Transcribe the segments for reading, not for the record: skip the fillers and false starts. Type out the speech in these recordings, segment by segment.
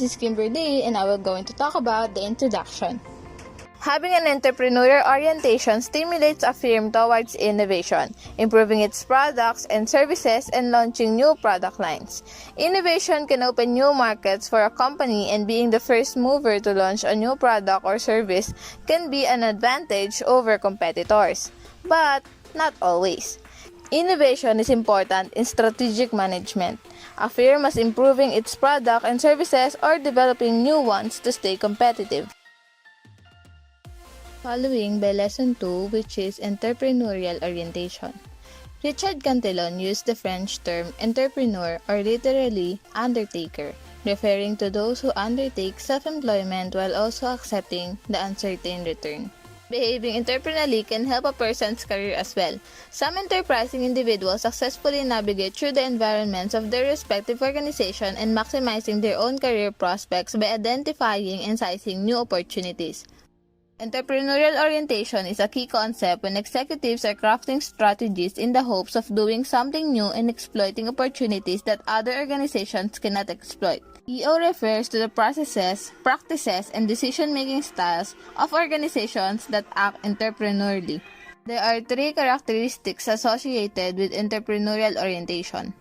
this is Kimberly and I will going to talk about the introduction. Having an entrepreneurial orientation stimulates a firm towards innovation, improving its products and services, and launching new product lines. Innovation can open new markets for a company, and being the first mover to launch a new product or service can be an advantage over competitors. But not always. Innovation is important in strategic management. A firm is improving its product and services or developing new ones to stay competitive. Following by Lesson 2, which is Entrepreneurial Orientation. Richard Cantillon used the French term entrepreneur, or literally undertaker, referring to those who undertake self-employment while also accepting the uncertain return. Behaving entrepreneurially can help a person's career as well. Some enterprising individuals successfully navigate through the environments of their respective organization and maximizing their own career prospects by identifying and seizing new opportunities. Entrepreneurial orientation is a key concept when executives are crafting strategies in the hopes of doing something new and exploiting opportunities that other organizations cannot exploit. EO refers to the processes, practices, and decision-making styles of organizations that act entrepreneurially. There are 3 characteristics associated with entrepreneurial orientation.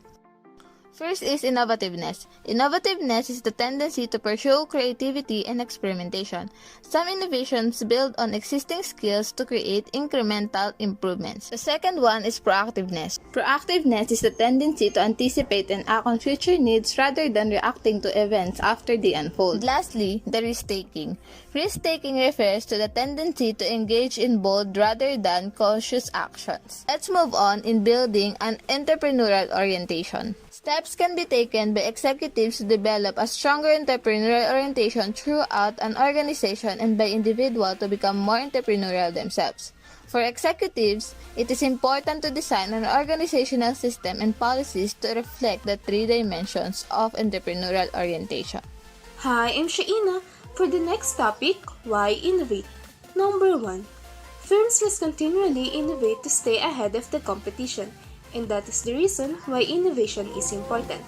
First is innovativeness. Innovativeness is the tendency to pursue creativity and experimentation. Some innovations build on existing skills to create incremental improvements. The second one is proactiveness. Proactiveness is the tendency to anticipate and act on future needs rather than reacting to events after they unfold. Lastly, the risk-taking. Risk-taking refers to the tendency to engage in bold rather than cautious actions. Let's move on in building an entrepreneurial orientation. Steps can be taken by executives to develop a stronger entrepreneurial orientation throughout an organization and by individuals to become more entrepreneurial themselves. For executives, it is important to design an organizational system and policies to reflect the 3 dimensions of entrepreneurial orientation. Hi, I'm Shaina. For the next topic, why innovate? Number 1. Firms must continually innovate to stay ahead of the competition. And that is the reason why innovation is important.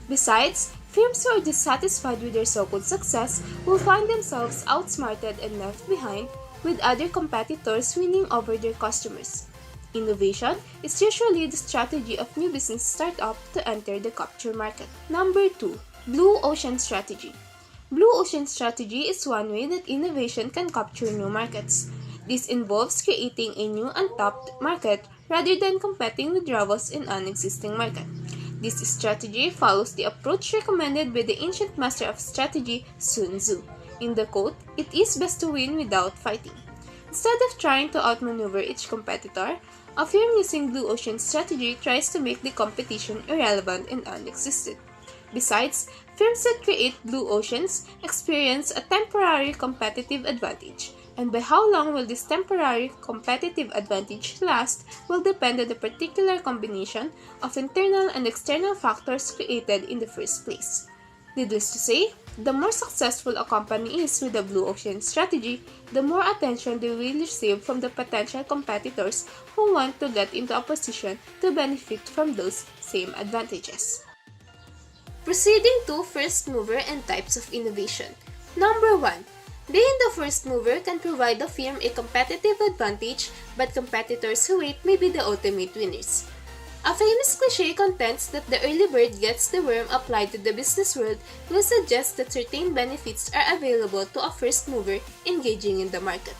Besides, firms who are dissatisfied with their so-called success will find themselves outsmarted and left behind, with other competitors winning over their customers. Innovation is usually the strategy of new business startup to enter the capture market. Number 2. Blue Ocean Strategy. Blue Ocean Strategy is one way that innovation can capture new markets. This involves creating a new untapped market rather than competing with rivals in an existing market. This strategy follows the approach recommended by the ancient master of strategy, Sun Tzu. In the quote, "It is best to win without fighting." Instead of trying to outmaneuver each competitor, a firm using Blue Ocean Strategy tries to make the competition irrelevant and non-existent. Besides, firms that create blue oceans experience a temporary competitive advantage. And by how long will this temporary competitive advantage last will depend on the particular combination of internal and external factors created in the first place. Needless to say, the more successful a company is with the Blue Ocean Strategy, the more attention they will receive from the potential competitors who want to get into a position to benefit from those same advantages. Proceeding to first mover and types of innovation. Number 1. Being the first mover can provide the firm a competitive advantage, but competitors who wait may be the ultimate winners. A famous cliché contends that the early bird gets the worm applied to the business world will suggest that certain benefits are available to a first mover engaging in the market.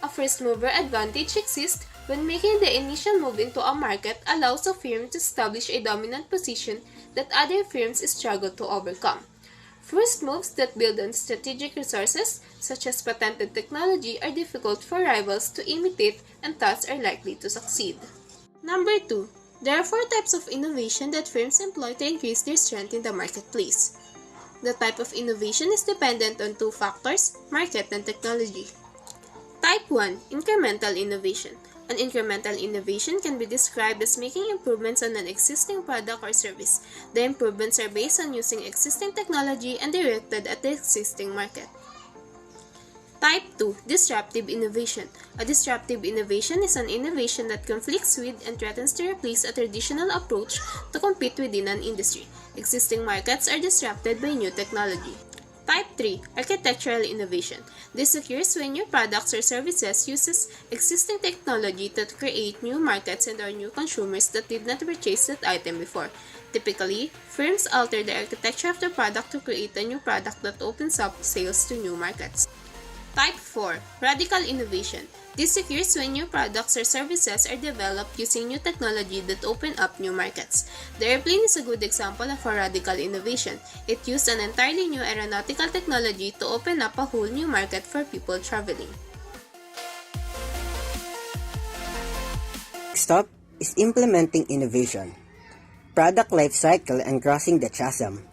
A first mover advantage exists when making the initial move into a market allows a firm to establish a dominant position that other firms struggle to overcome. First moves that build on strategic resources, such as patented technology, are difficult for rivals to imitate and thus are likely to succeed. Number 2. There are 4 types of innovation that firms employ to increase their strength in the marketplace. The type of innovation is dependent on 2 factors, market and technology. Type 1. Incremental innovation. An incremental innovation can be described as making improvements on an existing product or service. The improvements are based on using existing technology and directed at the existing market. Type 2. Disruptive innovation. A disruptive innovation is an innovation that conflicts with and threatens to replace a traditional approach to compete within an industry. Existing markets are disrupted by new technology. Type 3. Architectural innovation. This occurs when new products or services uses existing technology to create new markets and or new consumers that did not purchase that item before. Typically, firms alter the architecture of the product to create a new product that opens up sales to new markets. Type 4. Radical innovation. This occurs when new products or services are developed using new technology that open up new markets. The airplane is a good example of a radical innovation. It used an entirely new aeronautical technology to open up a whole new market for people traveling. Next up is implementing innovation, product life cycle, and crossing the chasm.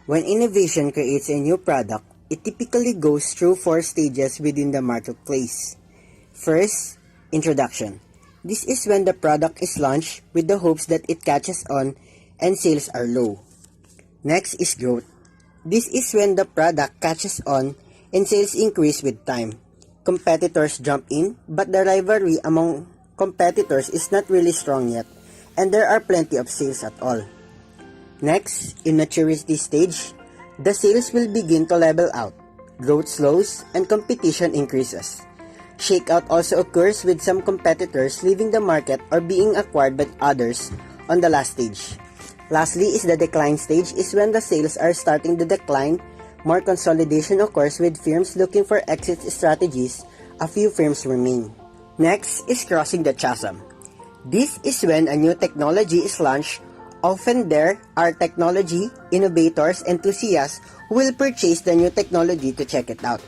When innovation creates a new product, it typically goes through 4 stages within the marketplace. First, introduction. This is when the product is launched with the hopes that it catches on and sales are low. Next is growth. This is when the product catches on and sales increase with time. Competitors jump in, but the rivalry among competitors is not really strong yet, and there are plenty of sales at all. Next, in maturity stage, the sales will begin to level out, growth slows, and competition increases. Shakeout also occurs with some competitors leaving the market or being acquired by others on the last stage. Lastly is the decline stage is when the sales are starting to decline. More consolidation occurs with firms looking for exit strategies. A few firms remain. Next is crossing the chasm. This is when a new technology is launched. Often there are technology innovators, enthusiasts who will purchase the new technology to check it out.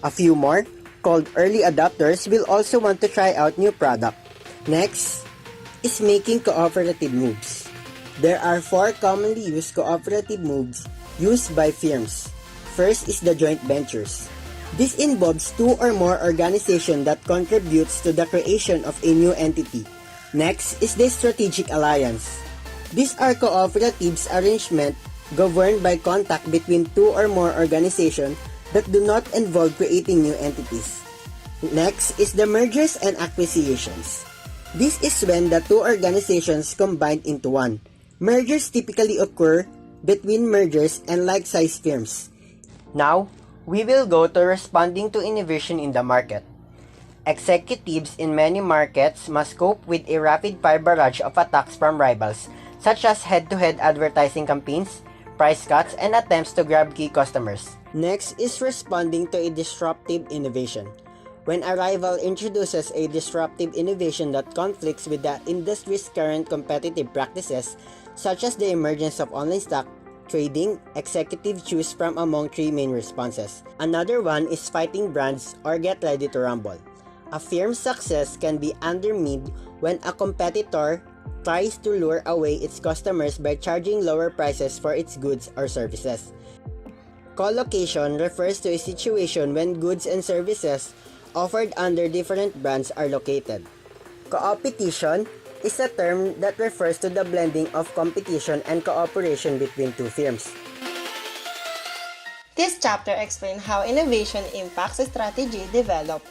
A few more, called early adopters, will also want to try out new product. Next is making cooperative moves. There are 4 commonly used cooperative moves used by firms. First is the joint ventures. This involves 2 or more organizations that contributes to the creation of a new entity. Next is the strategic alliance. These are cooperatives arrangement governed by contact between 2 or more organizations that do not involve creating new entities. Next is the mergers and acquisitions. This is when the 2 organizations combine into one. Mergers typically occur between mergers and like-sized firms. Now, we will go to responding to innovation in the market. Executives in many markets must cope with a rapid-fire barrage of attacks from rivals, such as head-to-head advertising campaigns, price cuts, and attempts to grab key customers. Next is responding to a disruptive innovation. When a rival introduces a disruptive innovation that conflicts with the industry's current competitive practices, such as the emergence of online stock trading, executives choose from among 3 main responses. Another one is fighting brands or get ready to rumble. A firm's success can be undermined when a competitor tries to lure away its customers by charging lower prices for its goods or services. Co-location refers to a situation when goods and services offered under different brands are located. Co-opetition is a term that refers to the blending of competition and cooperation between 2 firms. This chapter explains how innovation impacts strategy development.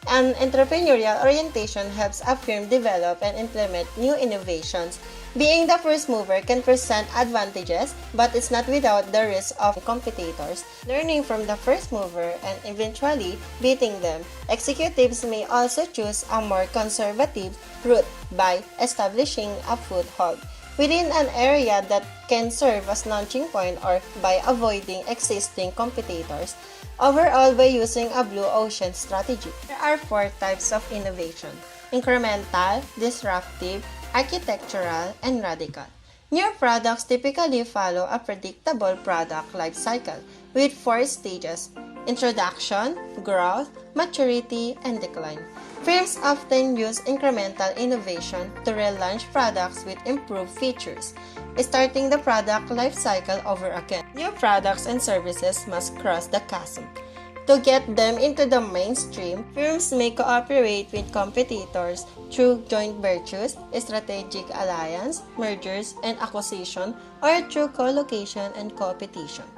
An entrepreneurial orientation helps a firm develop and implement new innovations. Being the first mover can present advantages, but it's not without the risk of competitors learning from the first mover and eventually beating them. Executives may also choose a more conservative route by establishing a foothold within an area that can serve as launching point or by avoiding existing competitors. Overall, by using a blue ocean strategy. There are 4 types of innovation: incremental, disruptive, architectural, and radical. New products typically follow a predictable product life cycle with 4 stages: introduction, growth, maturity, and decline. Firms often use incremental innovation to relaunch products with improved features, starting the product life cycle over again. New products and services must cross the chasm. To get them into the mainstream, firms may cooperate with competitors through joint ventures, strategic alliance, mergers and acquisition, or through co-location and competition.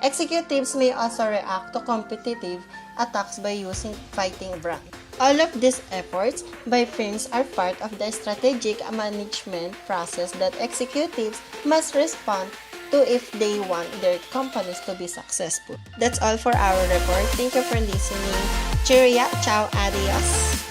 Executives may also react to competitive attacks by using fighting brands. All of these efforts by firms are part of the strategic management process that executives must respond to if they want their companies to be successful. That's all for our report. Thank you for listening. Cheeria, ciao, adios.